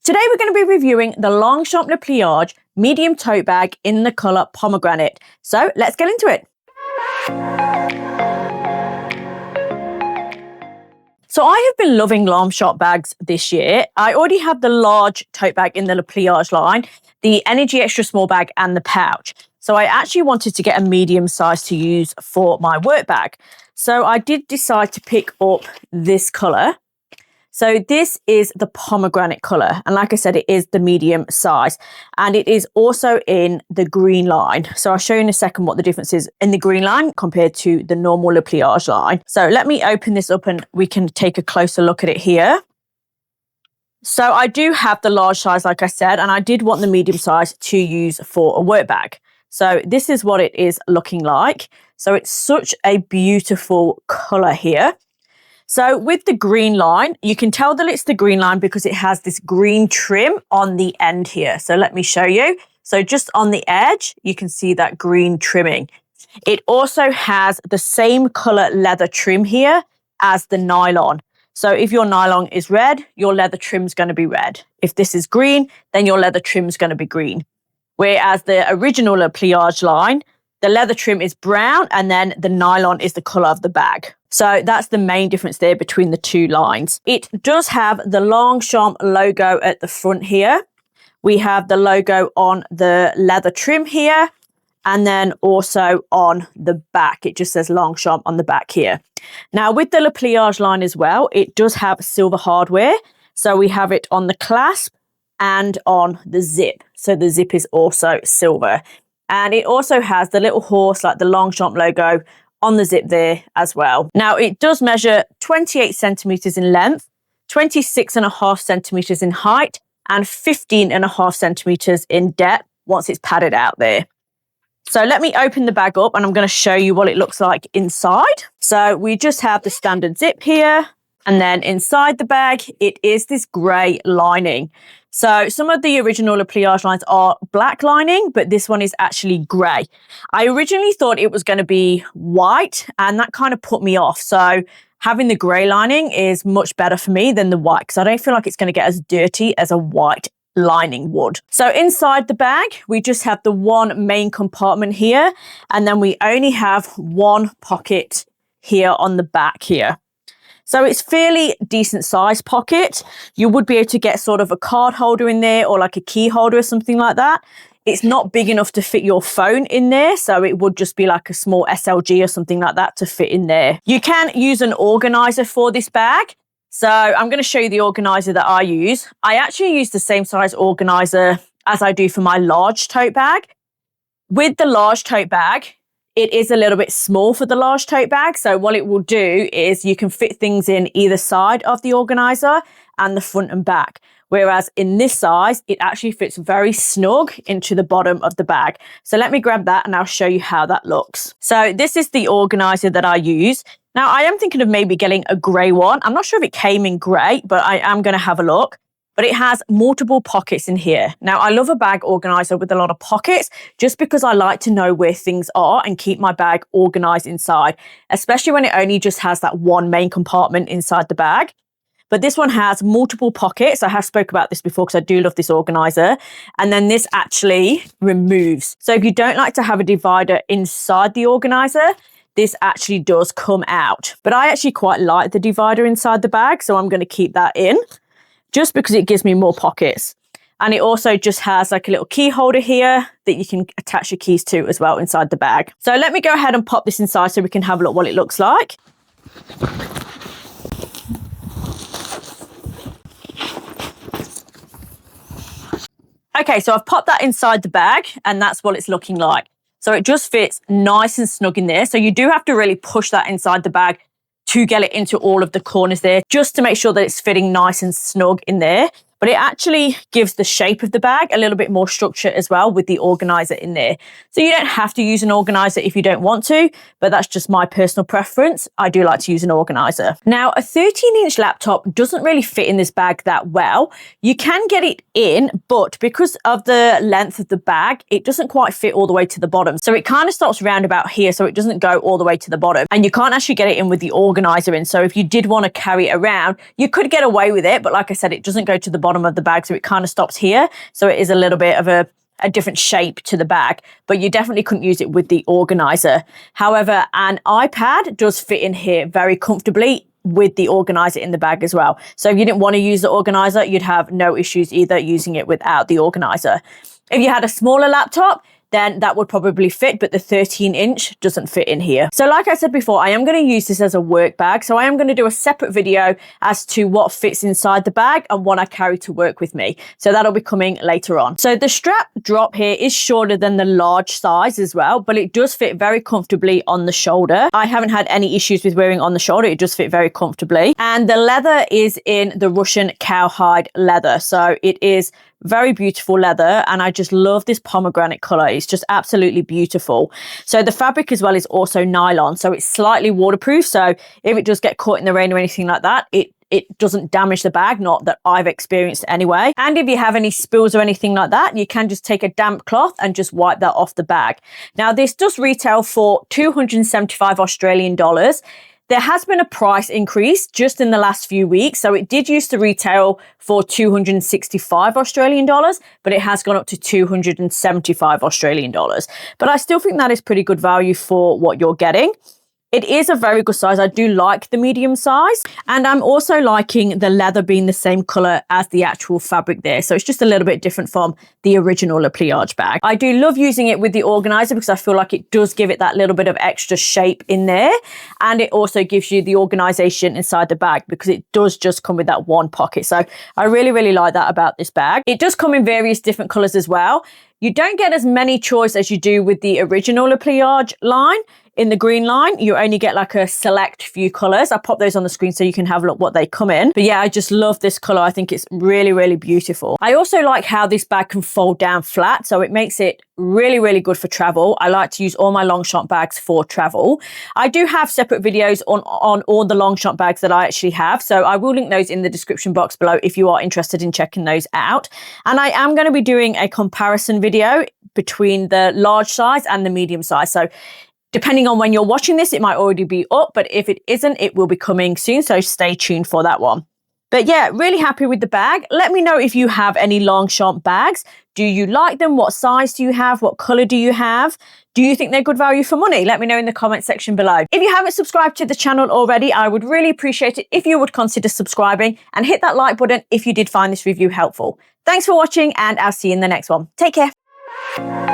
Today we're going to be reviewing the Longchamp Le Pliage medium tote bag in the colour Pomegranate. So let's get into it. So I have been loving Longchamp bags this year. I already have the large tote bag in the Le Pliage line, the Energy Extra Small bag and the pouch. So I actually wanted to get a medium size to use for my work bag. So I did decide to pick up this colour. So this is the pomegranate colour. And like I said, it is the medium size. And it is also in the green line. So I'll show you in a second what the difference is in the green line compared to the normal Le Pliage line. So let me open this up and we can take a closer look at it here. So I do have the large size, like I said, and I did want the medium size to use for a work bag. So this is what it is looking like. So it's such a beautiful colour here. So with the green line, you can tell that it's the green line because it has this green trim on the end here. So let me show you. So just on the edge, you can see that green trimming. It also has the same colour leather trim here as the nylon. So if your nylon is red, your leather trim is going to be red. If this is green, then your leather trim is going to be green. Whereas the original Le Pliage line, the leather trim is brown and then the nylon is the colour of the bag. So that's the main difference there between the two lines. It does have the Longchamp logo at the front here. We have the logo on the leather trim here and then also on the back. It just says Longchamp on the back here. Now with the Le Pliage line as well, it does have silver hardware. So we have it on the clasp and on the zip. So the zip is also silver. And it also has the little horse like the Longchamp logo on the zip there as well. Now it does measure 28 centimetres in length, 26.5 centimetres in height and 15.5 centimetres in depth once it's padded out there. So let me open the bag up and I'm going to show you what it looks like inside. So we just have the standard zip here and then inside the bag it is this grey lining. So some of the original Le Pliage lines are black lining, but this one is actually grey. I originally thought it was going to be white and that kind of put me off. So having the grey lining is much better for me than the white because I don't feel like it's going to get as dirty as a white lining would. So inside the bag, we just have the one main compartment here and then we only have one pocket here on the back here. So it's fairly decent size pocket. You would be able to get sort of a card holder in there or like a key holder or something like that. It's not big enough to fit your phone in there. So it would just be like a small SLG or something like that to fit in there. You can use an organizer for this bag. So I'm going to show you the organizer that I use. I actually use the same size organizer as I do for my large tote bag. With the large tote bag, it is a little bit small for the large tote bag. So what it will do is you can fit things in either side of the organizer and the front and back. Whereas in this size, it actually fits very snug into the bottom of the bag. So let me grab that and I'll show you how that looks. So this is the organizer that I use. Now I am thinking of maybe getting a grey one. I'm not sure if it came in grey, but I am going to have a look. But it has multiple pockets in here. Now, I love a bag organizer with a lot of pockets just because I like to know where things are and keep my bag organized inside, especially when it only just has that one main compartment inside the bag. But this one has multiple pockets. I have spoke about this before because I do love this organizer. And then this actually removes. So if you don't like to have a divider inside the organizer, this actually does come out. But I actually quite like the divider inside the bag, so I'm going to keep that in, just because it gives me more pockets. And it also just has like a little key holder here that you can attach your keys to as well inside the bag. So let me go ahead and pop this inside so we can have a look what it looks like. Okay, so I've popped that inside the bag and that's what it's looking like. So it just fits nice and snug in there. So you do have to really push that inside the bag to get it into all of the corners there, just to make sure that it's fitting nice and snug in there. But it actually gives the shape of the bag a little bit more structure as well with the organizer in there. So you don't have to use an organizer if you don't want to, but that's just my personal preference. I do like to use an organizer. Now, a 13-inch laptop doesn't really fit in this bag that well. You can get it in, but because of the length of the bag, it doesn't quite fit all the way to the bottom. So it kind of stops around about here, so it doesn't go all the way to the bottom. And you can't actually get it in with the organizer in. So if you did want to carry it around, you could get away with it, but like I said, it doesn't go to the bottom of the bag, so it kind of stops here. So it is a little bit of a different shape to the bag, but you definitely couldn't use it with the organizer. However, an iPad does fit in here very comfortably with the organizer in the bag as well. So if you didn't want to use the organizer, you'd have no issues either using it without the organizer. If you had a smaller laptop, then that would probably fit, but the 13-inch doesn't fit in here. So like I said before, I am going to use this as a work bag. So I am going to do a separate video as to what fits inside the bag and what I carry to work with me. So that'll be coming later on. So the strap drop here is shorter than the large size as well, but it does fit very comfortably on the shoulder. I haven't had any issues with wearing on the shoulder. It does fit very comfortably. And the leather is in the Russian cowhide leather. So it is very beautiful leather, and I just love this pomegranate color. It's just absolutely beautiful. So the fabric as well is also nylon, so it's slightly waterproof. So if it does get caught in the rain or anything like that, it doesn't damage the bag, not that I've experienced anyway. And if you have any spills or anything like that, you can just take a damp cloth and just wipe that off the bag. Now this does retail for 275 Australian dollars. There has been a price increase just in the last few weeks. So it did used to retail for 265 Australian dollars, but it has gone up to 275 Australian dollars. But I still think that is pretty good value for what you're getting. It is a very good size. I do like the medium size, and I'm also liking the leather being the same color as the actual fabric there. So it's just a little bit different from the original Le Pliage bag. I do love using it with the organizer because I feel like it does give it that little bit of extra shape in there. And it also gives you the organization inside the bag because it does just come with that one pocket. So I really, really like that about this bag. It does come in various different colors as well. You don't get as many choice as you do with the original Le Pliage line. In the green line, you only get like a select few colors. I'll pop those on the screen so you can have a look what they come in. But yeah, I just love this color. I think it's really, really beautiful. I also like how this bag can fold down flat, so it makes it really, really good for travel. I like to use all my Longchamp bags for travel. I do have separate videos on all the Longchamp bags that I actually have, so I will link those in the description box below if you are interested in checking those out. And I am going to be doing a comparison video between the large size and the medium size. So depending on when you're watching this, it might already be up, but if it isn't, it will be coming soon. So stay tuned for that one. But yeah, really happy with the bag. Let me know if you have any Longchamp bags. Do you like them? What size do you have? What color do you have? Do you think they're good value for money? Let me know in the comment section below. If you haven't subscribed to the channel already, I would really appreciate it if you would consider subscribing and hit that like button if you did find this review helpful. Thanks for watching, and I'll see you in the next one. Take care.